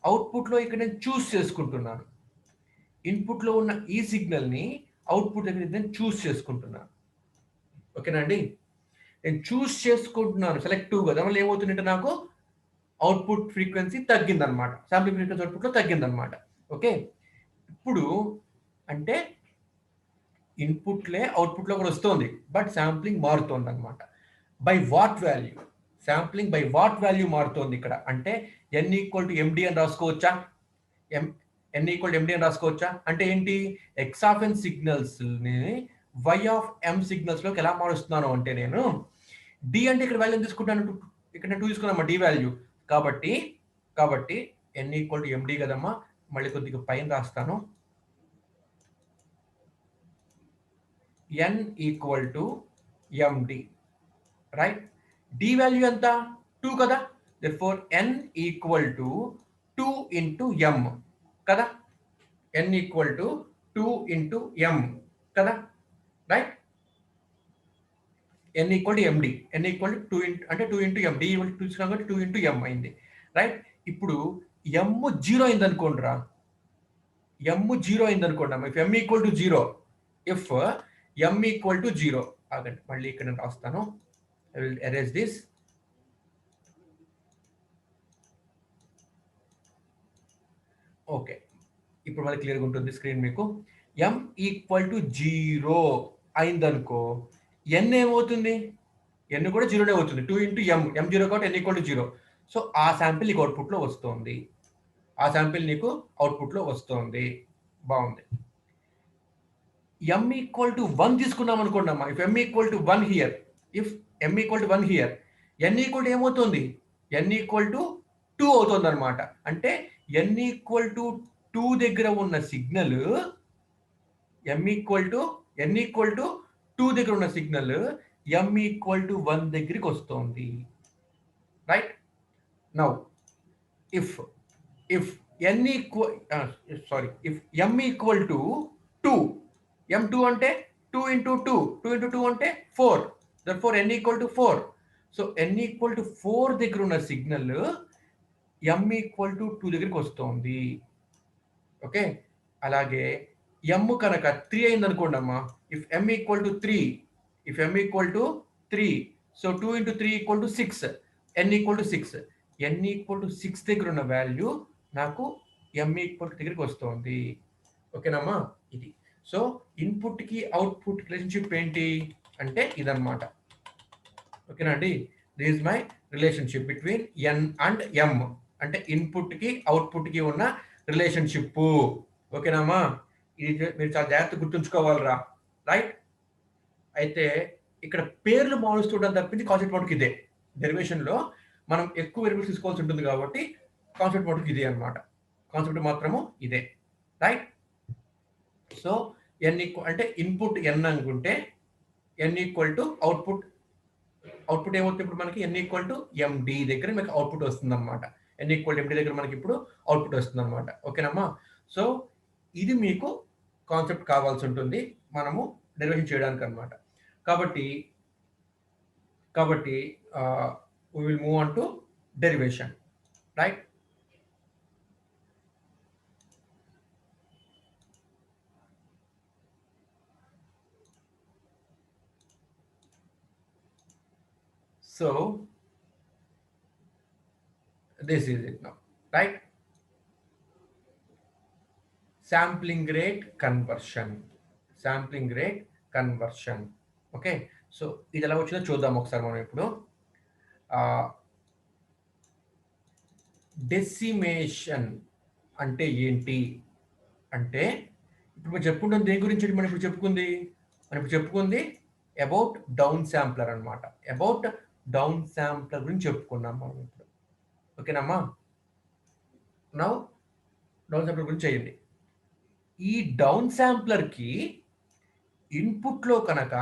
A: అవుట్పుట్లో ఇక్కడ నేను చూస్ చేసుకుంటున్నాను. ఇన్పుట్లో ఉన్న ఈ సిగ్నల్ని అవుట్పుట్ దగ్గర నేను చూస్ చేసుకుంటున్నాను. ఓకేనా అండి? నేను చూస్ చేసుకుంటున్నాను సెలెక్టివ్గా. దానివల్ల ఏమవుతుందంటే నాకు అవుట్పుట్ ఫ్రీక్వెన్సీ తగ్గిందనమాట. శాంప్లింగ్ ఫ్రీక్వెన్సీ అవుట్పుట్లో తగ్గిందనమాట. ఓకే, ఇప్పుడు అంటే ఇన్పుట్లే అవుట్పుట్లో కూడా వస్తుంది, బట్ శాంప్లింగ్ మారుతోంది అనమాట. By what value? Sampling by what value మారుతోంది ఇక్కడ అంటే n ఈక్వల్ టు ఎండి అని రాసుకోవచ్చా? n ఈక్వల్ టు ఎండి అని రాసుకోవచ్చా? అంటే ఏంటి? x of n సిగ్నల్స్ని y of m సిగ్నల్స్లోకి ఎలా మారుస్తున్నాను అంటే నేను d అంటే ఇక్కడ వాల్యూ తీసుకుంటాను, ఇక్కడ నేను 2 తీసుకున్నామా d వాల్యూ. కాబట్టి n ఈక్వల్ టు ఎండి కదమ్మా, మళ్ళీ కొద్దిగా పైన రాస్తాను. n equal to MD, right? d value ఎంత? 2 కదా. therefore n equal to 2 into m కదా. n equal to 2 into m కదా, right? n equal to MD, n equal to 2 అంటే 2 into m, d equal to 2 ఇచ్చినాం కాబట్టి 2 ఇంటూ m అయింది, రైట్? ఇప్పుడు m 0 అయింది అనుకోండి రా, m 0 అయింది అనుకోండి అమ్మ. If m equal to 0, if m equal to 0, ఆగండి మళ్ళీ ఇక్కడ నేను రాస్తాను. I will erase this. Okay, ఇప్పుడు మళ్ళీ క్లియర్గా ఉంటుంది స్క్రీన్ మీకు. m ఈక్వల్ టు 0 అయిందనుకో, n ఏమవుతుంది? n కూడా 0నే అవుతుంది. 2 ఇంటూ m 0 కాబట్టి n ఈక్వల్ టు 0. సో ఆ శాంపిల్ నీకు అవుట్పుట్లో వస్తుంది. ఆ శాంపిల్ నీకు అవుట్పుట్లో వస్తుంది. బాగుంది. m ఈక్వల్ టు 1 తీసుకున్నాం అనుకోండి అమ్మా. If m equal to 1 here, if m equal to 1 here, n equal to ఏమవుతుంది? n ఈక్వల్ టు 2 అవుతుంది అనమాట. అంటే n ఈక్వల్ టు 2 దగ్గర ఉన్న సిగ్నల్ n ఈక్వల్ టు 2 దగ్గర ఉన్న సిగ్నల్ m ఈక్వల్ టు 1 దగ్గరికి వస్తుంది, right? Now if n equal if m equal to 2, m2 అంటే 2 ఇంటూ 2, 2 ఇంటూ 2 అంటే 4, therefore n equal to 4. So n equal to 4 దగ్గర ఉన్న సిగ్నల్ m ఈక్వల్ టు 2 దగ్గరికి వస్తుంది. ఓకే, అలాగే m కనుక 3 అయింది అనుకోండి అమ్మా. If m equal to 3, if m equal to 3, so 2 into 3 equal to 6, n equal to 6. n equal to 6 దగ్గర ఉన్న వాల్యూ నాకు m ఈక్వల్ టు దగ్గరికి వస్తుంది. ఓకేనమ్మా? ఇది. సో ఇన్పుట్కి అవుట్పుట్ రిలేషన్షిప్ ఏంటి అంటే ఇదన్నమాట. ఓకేనా అండి? This is my relationship between n and m, అంటే ఇన్పుట్కి అవుట్పుట్కి ఉన్న రిలేషన్షిప్. ఓకేనామా? ఇది మీరు చాలా జాగ్రత్తగా గుర్తుంచుకోవాలిరా, రైట్? అయితే ఇక్కడ పేర్లు మారుస్తుండడం తప్పించి కాన్సెప్ట్ మటుకు ఇదే. డెరివేషన్లో మనం ఎక్కువ వేరియబుల్స్ తీసుకోవాల్సి ఉంటుంది కాబట్టి కాన్సెప్ట్ మటుకు ఇదే అనమాట. కాన్సెప్ట్ మాత్రము ఇదే, రైట్? సో n ఈక్వల్ అంటే ఇన్పుట్ n అనుకుంటే n ఈక్వల్ టు అవుట్పుట్ ఏమవుతుంది ఇప్పుడు మనకి? n ఈక్వల్ టు ఎండి దగ్గర మీకు అవుట్పుట్ వస్తుంది అనమాట. n ఈక్వల్ టు ఎండి దగ్గర మనకి ఇప్పుడు అవుట్పుట్ వస్తుంది అనమాట. ఓకేనమ్మా? సో ఇది మీకు కాన్సెప్ట్ కావాల్సి ఉంటుంది మనము డెరివేషన్ చేయడానికి అనమాట. కాబట్టి we will move on to derivation, right? So this is it now, right? Sampling rate conversion. Okay, so ఇది ఎలా వచ్చిందో చూద్దాం ఒకసారి మనం ఇప్పుడు. డెసిమేషన్ అంటే ఏంటి అంటే, ఇప్పుడు మనం చెప్పుకుంటుంది దేని గురించి? మనం ఇప్పుడు చెప్పుకుంది అబౌట్ డౌన్ శాంప్లర్ అనమాట. అబౌట్ డౌన్ శాంప్లర్ గురించి చెప్పుకున్నాం మనం ఇప్పుడు. ఓకేనమ్మా? నౌ డౌన్ శాంప్లర్ గురించి చేయండి. ఈ డౌన్ శాంప్లర్కి ఇన్పుట్లో కనుక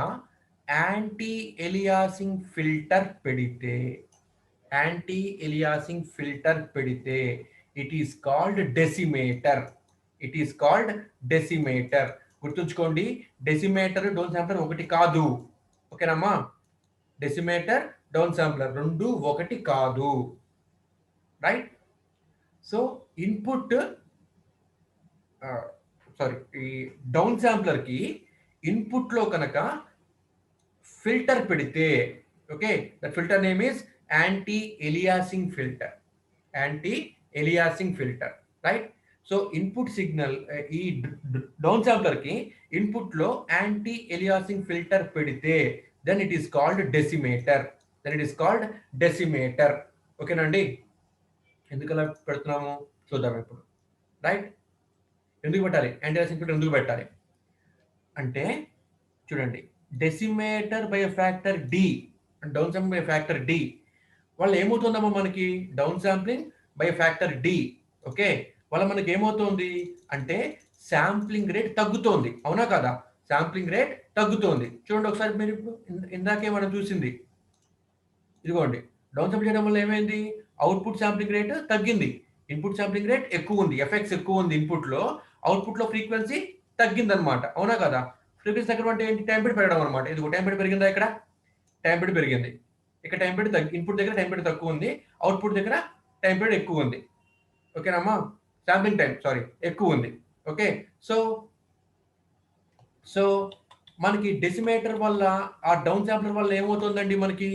A: యాంటీ ఎలియాసింగ్ ఫిల్టర్ పెడితే ఇట్ ఈస్ కాల్డ్ డెసిమేటర్. గుర్తుంచుకోండి, డెసిమేటర్ డౌన్ శాంప్లర్ ఒకటి కాదు. ఓకేనమ్మా? డెసిమేటర్ డౌన్ శాంప్లర్ రెండు ఒకటి కాదు, రైట్? సో ఇన్పుట్ సారీ, ఈ డౌన్ శాంప్లర్కి ఇన్పుట్లో కనుక ఫిల్టర్ పెడితే, okay, that filter name is anti aliasing filter, anti aliasing filter, right? So input signal ఈ డౌన్ శాంప్లర్కి ఇన్పుట్లో యాంటీ ఎలియాసింగ్ ఫిల్టర్ పెడితే then it is called decimator, then it is called decimator. ఓకేనండి? ఎందుకు అలా పెడుతున్నాము చూద్దాం ఇప్పుడు, రైట్? ఎందుకు పెట్టాలి యాంటీ ఎలియాసింగ్ ఫిల్టర్, ఎందుకు పెట్టాలి అంటే చూడండి, decimator by factor D, down sampling by factor D వల్ల ఏమవుతుందమ్మా మనకి, down sampling by factor D, okay, వల్ల మనకి ఏమవుతుంది అంటే శాంప్లింగ్ రేట్ తగ్గుతోంది, అవునా కదా? శాంప్లింగ్ రేట్ తగ్గుతోంది. చూడండి ఒకసారి మీరు ఇప్పుడు ఇందాకే మనం చూసింది, ఇదిగోండి, డౌన్ శాంప్లింగ్ చేయడం వల్ల ఏమైంది, అవుట్పుట్ శాంప్లింగ్ రేట్ తగ్గింది, ఇన్పుట్ శాంప్లింగ్ రేట్ ఎక్కువ ఉంది, ఎఫెక్ట్స్ ఎక్కువ ఉంది ఇన్పుట్లో, అవుట్పుట్లో ఫ్రీక్వెన్సీ తగ్గిందనమాట, అవునా కదా? ఫ్రీక్వెన్సీ తగ్గడం అంటే ఏంటి, టైం పీరియడ్ పెరగడం అనమాట. ఇదిగో టైం పీరియడ్ పెరిగిందా, ఇక్కడ టైం పీరియడ్ పెరిగింది, ఇక్కడ టైం పీరియడ్ ఇన్పుట్ దగ్గర టైం పీరియడ్ తక్కువ ఉంది, అవుట్పుట్ దగ్గర టైం పీరియడ్ ఎక్కువ ఉంది, ఓకేనమ్మా? శాంప్లింగ్ టైం సారీ ఎక్కువ ఉంది, ఓకే. సో సో మనకి డెసిమేటర్ వల్ల, ఆ డౌన్ శాంప్లర్ వల్ల ఏమవుతుందండి మనకి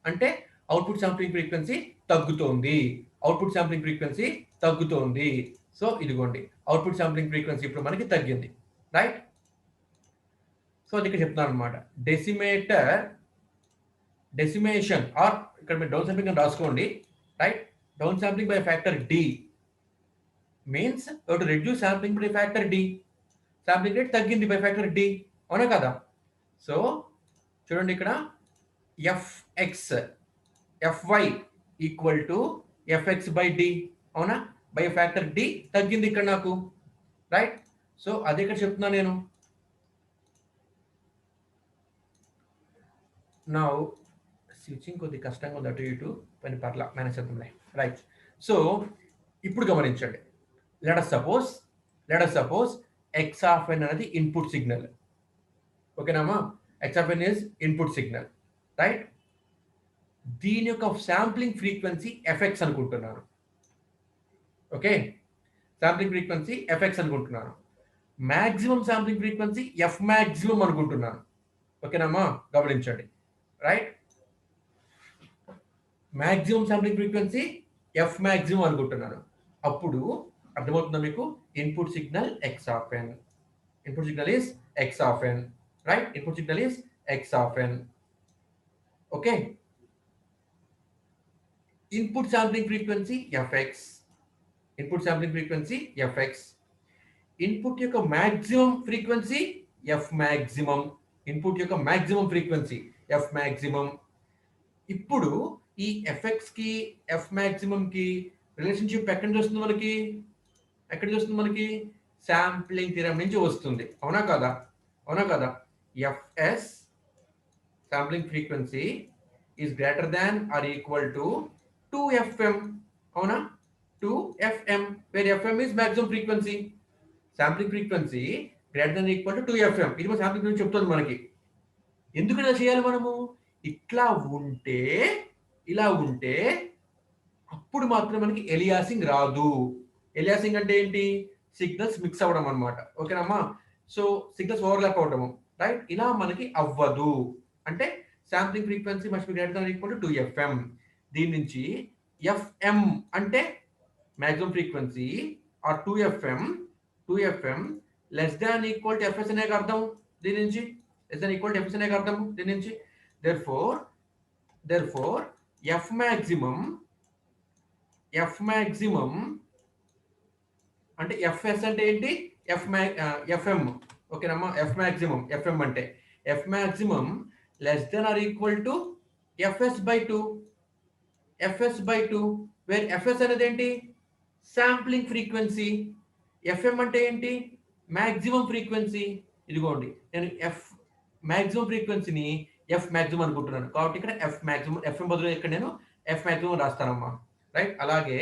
A: అంటే అవుట్పుట్ శాంప్లింగ్ ఫ్రీక్వెన్సీ తగ్గుతోంది, అవుట్పుట్ శాంప్లింగ్ ఫ్రీక్వెన్సీ తగ్గుతోంది. సో ఇదిగోండి, అవుట్పుట్ శాంప్లింగ్ ఫ్రీక్వెన్సీ ఇప్పుడు మనకి తగ్గింది, రైట్? సో అది ఇక్కడ చెప్తున్నాను అనమాట, డెసిమేషన్ ఆర్ ఇక్కడ మీరు డౌన్ శాంప్లింగ్ అని రాసుకోండి, right? Down sampling by factor d means to reduce sampling by factor d, sampling rate తగ్గింది బై ఫ్యాక్టర్ డి, అవునా కదా? సో చూడండి ఇక్కడ fx fy equal to fx by D, అవునా? బై ఫ్యాక్టర్ డి తగ్గింది ఇక్కడ నాకు, రైట్? సో అదే ఇక్కడ చెప్తున్నా నేను. నా స్విచ్చింగ్ కొద్ది కష్టంగా ఉంది అటు ఇటు, పని పర్లా మేనేజ్ చేద్దాంలే, రైట్? సో ఇప్పుడు గమనించండి, let us suppose x of n అనేది ఇన్పుట్ సిగ్నల్, ఓకేనామా? X of n is input signal, right? దీని యొక్క శాంప్లింగ్ ఫ్రీక్వెన్సీ ఎఫెక్ట్స్ అనుకుంటున్నాను, ఓకే, శాంప్లింగ్ ఫ్రీక్వెన్సీ ఎఫెక్ట్స్ అనుకుంటున్నాను, maximum sampling frequency f maximum అనుకుంటున్నాను, ఓకేనామా? గమనించండి, right? Maximum sampling frequency f maximum అనుకుంటున్నాను. అప్పుడు అర్థమవుతుందా మీకు, input signal x of n, input signal is x of n, right? Input signal is x of n, okay. Input sampling frequency fx, input sampling frequency fx, input యొక్క maximum frequency f maximum, input యొక్క మాక్సిమం ఫ్రీక్వెన్సీ ఎఫ్ మాక్సిమం. ఇప్పుడు ఈ ఎఫ్ఎక్స్ కి ఎఫ్ మాక్సిమం కి రిలేషన్షిప్ ఎక్కడి నుంచి వస్తుంది మనకి, ఎక్కడి నుంచి వస్తుంది మనకి, శాంప్లింగ్ థియరం నుంచి వస్తుంది, అవునా కదా? అవునా కదా? Fs sampling frequency is greater than or equal to 2fm, అవునా? 2fm, where fm is maximum frequency, sampling frequency greater than equal to 2fm. ఇది మన శాంప్లింగ్ ఫ్రీక్వెన్సీ చెప్తుంది మనకి. ఎందుకు ఇలా చేయాలి మనము, ఇట్లా ఉంటే, ఇలా ఉంటే అప్పుడు మాత్రం మనకి ఎలియాసింగ్ రాదు. ఎలియాసింగ్ అంటే ఏంటి, సిగ్నల్స్ మిక్స్ అవ్వడం అనమాట, ఓకేనమ్మా? సో సిగ్నల్స్ ఓవర్లాప్ అవడము, రైట్? ఇలా మనకి అవ్వదు అంటే sampling frequency must be greater than equal to 2fm. దీని నుంచి fm అంటే maximum frequency or 2fm less than equal to fs అనే అర్థం, దీని నుంచి less than equal to fs అనే అర్థం, దీని నుంచి. therefore f maximum అంటే fs అంటే ఏంటి, fm, ఓకేనమ్మా? f maximum fm అంటే f maximum less than or equal to fs by 2, where fs అనేది ఏంటి, శాంప్లింగ్ ఫ్రీక్వెన్సీ, fm అంటే ఏంటి, మాక్సిమం ఫ్రీక్వెన్సీ. ఇదిగోండి, నేను ఎఫ్ మాక్సిమం ఫ్రీక్వెన్సీని ఎఫ్ మాక్సిమం అనుకుంటున్నాను, కాబట్టి ఇక్కడ ఎఫ్ మాక్సిమం, ఎఫ్ఎం బదులు ఇక్కడ నేను ఎఫ్ మాక్సిమం రాస్తానమ్మా, రైట్? అలాగే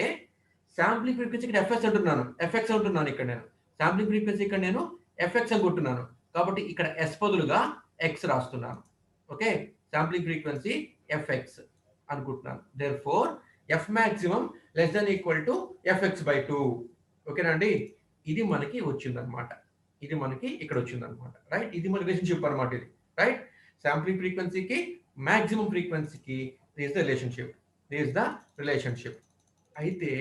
A: శాంప్లింగ్ ఫ్రీక్వెన్సీ ఇక్కడ ఎఫ్ఎస్ అంటున్నాను, ఎఫ్ఎక్స్ అంటున్నాను, ఇక్కడ నేను శాంప్లింగ్ ఫ్రీక్వెన్సీ ఇక్కడ నేను ఎఫ్ఎక్స్ అనుకుంటున్నాను, కాబట్టి ఇక్కడ ఎస్ బదులుగా ఎక్స్ రాస్తున్నాను, ఓకే? శాంప్లింగ్ ఫ్రీక్వెన్సీ ఎఫ్ఎక్స్ అనుకుంటున్నాను. Therefore f maximum less than equal to fx by 2. ఓకేనా అండి? ఇది మనకి వచ్చిందనమాట. ఇది మనకి ఇక్కడ వచ్చిందనమాట. రైట్? ఇది మన రిలేషన్షిప్ అనమాట ఇది. రైట్? శాంప్లింగ్ ఫ్రీక్వెన్సీకి మాక్సిమం ఫ్రీక్వెన్సీకి this the relationship. This the relationship. అయితే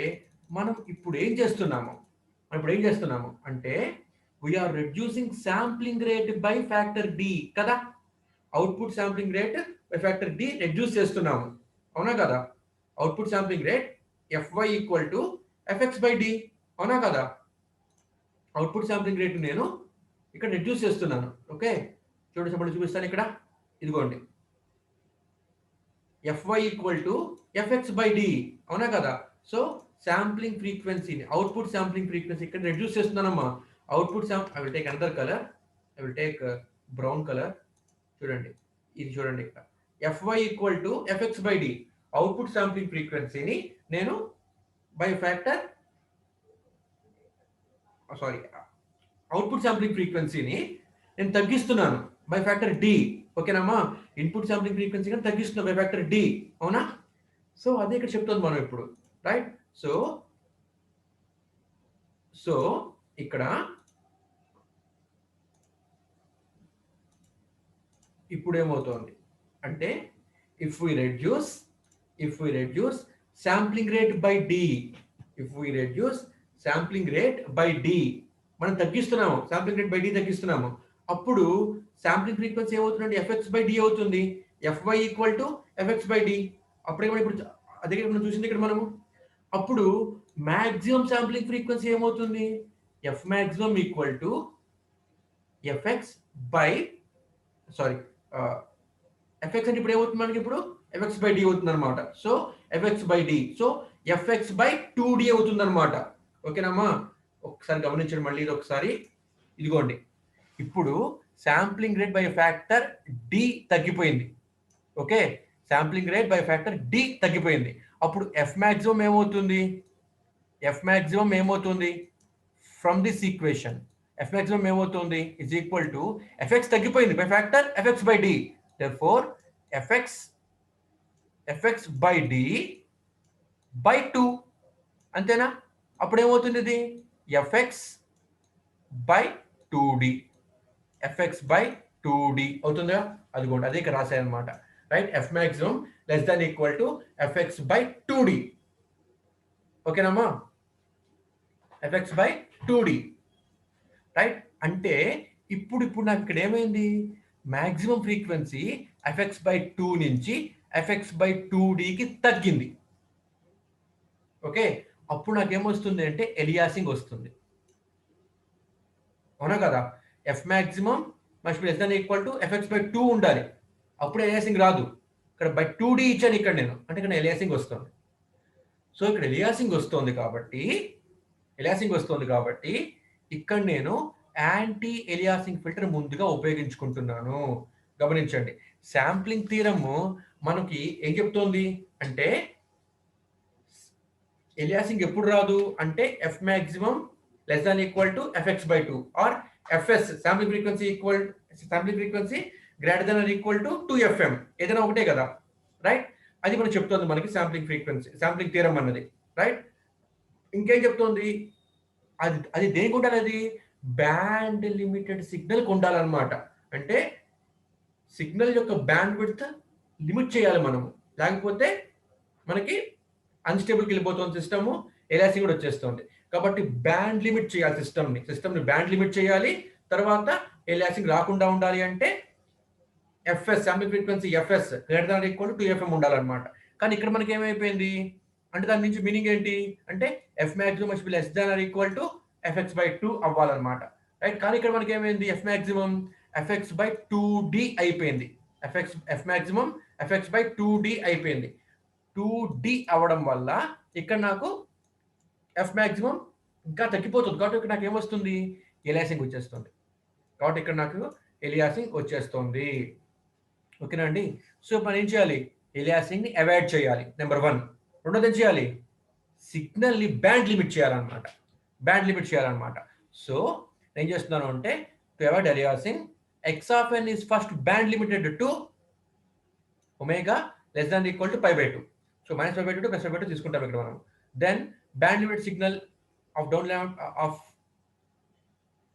A: మనం ఇప్పుడు ఏం చేస్తున్నాము అంటే we are reducing sampling rate by factor D కదా. Output sampling rate by factor D reduce చేస్తున్నాము, అవునా కదా? Output sampling rate fy equal to fx by D, అవునా కదా? అవుట్పుట్ శాంప్లింగ్ రేట్ నేను ఇక్కడ రెడ్యూస్ చేస్తున్నాను. ఓకే, చూడండి, చెప్పండి, చూపిస్తాను ఇక్కడ. ఇదిగోండి, fy equal to fx by D, అవునా కదా? సో శాంప్లింగ్ ఫ్రీక్వెన్సీని, అవుట్పుట్ శాంప్లింగ్ ఫ్రీక్వెన్సీ ఇక్కడ రెడ్యూస్ చేస్తున్నానమ్మా. Output I will take another colour, I will take brown colour. చూడండి, ఇది చూడండి ఇక్కడ fy equal to fx by D, output sampling ఫ్రీక్వెన్సీని నేను by factor sorry output sampling ఫ్రీక్వెన్సీని నేను తగ్గిస్తున్నాను బై ఫ్యాక్టర్ డి. ఓకేనమ్మా? ఇన్పుట్ శాంప్లింగ్ ఫ్రీక్వెన్సీ కానీ తగ్గిస్తున్నాను బై ఫ్యాక్టర్ డి, అవునా? సో అదే ఇక్కడ చెప్తుంది మనం ఇప్పుడు. రైట్? సో ఇక్కడ ఇప్పుడు ఏమవుతోంది అంటే if we reduce sampling rate by d, మనం తగ్గిస్తున్నాము, శాంప్లింగ్ రేట్ బై డి తగ్గిస్తున్నాము. అప్పుడు శాంప్లింగ్ ఫ్రీక్వెన్సీ ఏమవుతుందంటే ఎఫ్ఎక్స్ బై డి అవుతుంది. Fy equal to fx by d. అప్పుడే ఇప్పుడు అదే మనం చూసింది ఇక్కడ మనము. అప్పుడు మాక్సిమం శాంప్లింగ్ ఫ్రీక్వెన్సీ ఏమవుతుంది? F maximum equal to fx by fx అంటే ఇప్పుడు ఏమవుతుంది మనకి? ఇప్పుడు ఎఫ్ఎక్స్ బై డి అవుతుంది అనమాట. So fx by d, so fx by 2d అవుతుంది అనమాట. ఓకేనమ్మా? ఒకసారి గమనించండి మళ్ళీ ఇది ఒకసారి. ఇదిగోండి, ఇప్పుడు sampling rate by factor D తగ్గిపోయింది. Okay, sampling rate by factor D తగ్గిపోయింది. అప్పుడు ఎఫ్ మాక్సిమం ఏమవుతుంది from this equation? F maximum ఏమవుతుంది ఇజ్ ఈక్వల్ టు ఎఫ్ఎక్స్ తగ్గిపోయింది by factor fx by D. Therefore fx by D by 2, అంతేనా? అప్పుడు ఏమవుతుంది? ఇది ఎఫ్ఎక్స్ బై 2d అవుతుందా? అదిగోండి, అదే ఇక్కడ రాశాయన్నమాట. Right? F maximum less than equal to fx by 2d. ఓకేనమ్మా? Fx by 2d. రైట్? అంటే ఇప్పుడు నాకు ఇక్కడ ఏమైంది? మాక్సిమం ఫ్రీక్వెన్సీ ఎఫ్ఎక్స్ బై 2 నుంచి ఎఫ్ఎక్స్ బై 2dకి తగ్గింది. ఓకే, అప్పుడు నాకేమొస్తుంది అంటే ఎలియాసింగ్ వస్తుంది, అవునా కదా? F maximum must be less than equal to fx by 2 ఉండాలి, అప్పుడు ఎలియాసింగ్ రాదు. ఇక్కడ బై 2d ఇచ్చాను ఇక్కడ నేను, అంటే ఇక్కడ ఎలియాసింగ్ వస్తుంది. సో ఇక్కడ ఎలియాసింగ్ వస్తుంది కాబట్టి ఇక్కడ నేను యాంటీ ఎలియాసింగ్ ఫిల్టర్ ముందుగా ఉపయోగించుకుంటున్నాను. గమనించండి, శాంప్లింగ్ థీరమ్ మనకి ఏం చెప్తోంది అంటే ఎలియాసింగ్ ఎప్పుడు రాదు అంటే f maximum less than equal to fx by 2 or fs sampling frequency greater than or equal to 2fm, ఏదైనా ఒకటే కదా. రైట్? అది మనం చెప్తోంది మనకి శాంప్లింగ్ థీరమ్ అన్నది. రైట్? ఇంకేం చెప్తోంది? అది దేనికి ఉండాలి? అది బ్యాండ్ లిమిటెడ్ సిగ్నల్కి ఉండాలన్నమాట. అంటే సిగ్నల్ యొక్క బ్యాండ్ విడ్త్ లిమిట్ చేయాలి మనము, లేకపోతే మనకి అన్స్టేబుల్కి వెళ్ళిపోతుంది సిస్టమ్, ఎలియాసింగ్ కూడా వచ్చేస్తుంది. కాబట్టి బ్యాండ్ లిమిట్ చేయాలి సిస్టమ్ని బ్యాండ్ లిమిట్ చేయాలి. తర్వాత ఎలియాసింగ్ రాకుండా ఉండాలి అంటే FS sampling frequency FS greater than equal to 2fm ఉండాలన్నమాట. కానీ ఇక్కడ మనకి ఏమైపోయింది అంటే దాని నుంచి మీనింగ్ ఏంటి అంటే f maximum must be less than or equal to fx by 2 అవ్వాలన్నమాట. రైట్? కానీ ఇక్కడ మనకి ఏమైంది? F maximum FX by 2d అయిపోయింది. F maximum FX by 2d అయిపోయింది. 2d అవ్వడం వల్ల ఇక్కడ నాకు ఎఫ్ మాక్సిమం ఇంకా తగ్గిపోతుంది. కాబట్టి ఇక్కడ నాకు ఏమొస్తుంది? ఎలియాసింగ్ వచ్చేస్తుంది. ఓకేనా అండి? సో మనం ఏం చేయాలి? ఎలియాసింగ్ని అవాయిడ్ చేయాలి, నెంబర్ 1. రెండోది ఏం చేయాలి? సిగ్నల్ని బ్యాండ్ లిమిట్ చేయాలన్నమాట. సో ఏం చేస్తున్నాను అంటే to avoid aliasing x of n is first band limited to omega less than equal to π/2. So -π/2 to +π/2 తీసుకుంటాం ఇక్కడ మనం. Then band limit signal of down of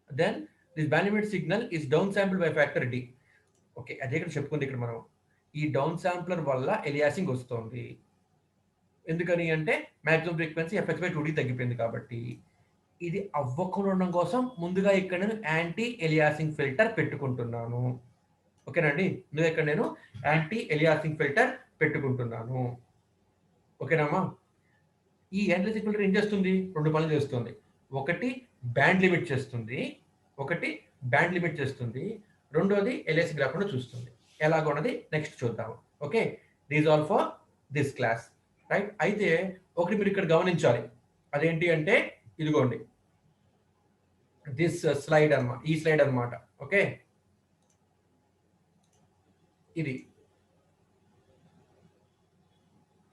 A: then this band limit signal is down sample by factor d. Okay, అదే ఇక్కడ చెప్పుకుంది ఇక్కడ మనం. ఈ డౌన్ శాంప్లర్ వల్ల ఎలియాసింగ్ వస్తుంది. ఎందుకని అంటే మాక్సిమం ఫ్రీక్వెన్సీ fx/2d తగ్గిపోయింది కాబట్టి. ఇది అవ్వకుండా ఉండడం కోసం ముందుగా ఇక్కడ నేను యాంటీ ఎలియాసింగ్ ఫిల్టర్ పెట్టుకుంటున్నాను. ఓకేనండి, ముందుగా ఇక్కడ నేను యాంటీ ఎలియాసింగ్ ఫిల్టర్ పెట్టుకుంటున్నాను. ఓకేనామా? ఈ యాంటీ ఎలియాసింగ్ ఫిల్టర్ ఏం చేస్తుంది? 2 పనులు చేస్తుంది. ఒకటి బ్యాండ్ లిమిట్ చేస్తుంది, రెండోది ఎలియాసింగ్ రాకుండా చూస్తుంది. ఎలాగొన్నది నెక్స్ట్ చూద్దాం. Okay, these all for this class, right? అయితే ఒకటి మీరు ఇక్కడ గమనించాలి, అదేంటి అంటే ఇదిగోండి దిస్ స్లైడ్ అన్నమాట, ఈ స్లైడ్ అన్నమాట. ఓకే, ఇది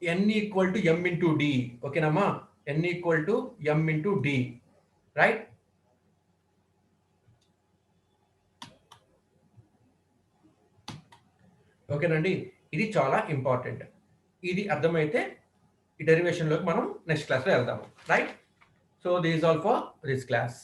A: n equal to m into d. ఓకేనమ్మా, n equal to m into d, right? ఓకేనండి, ఇది చాలా ఇంపార్టెంట్. ఇది అర్థమైతే ఈ డెరివేషన్లోకి మనం నెక్స్ట్ క్లాస్లో వెళ్దాము, right? So this all for this class.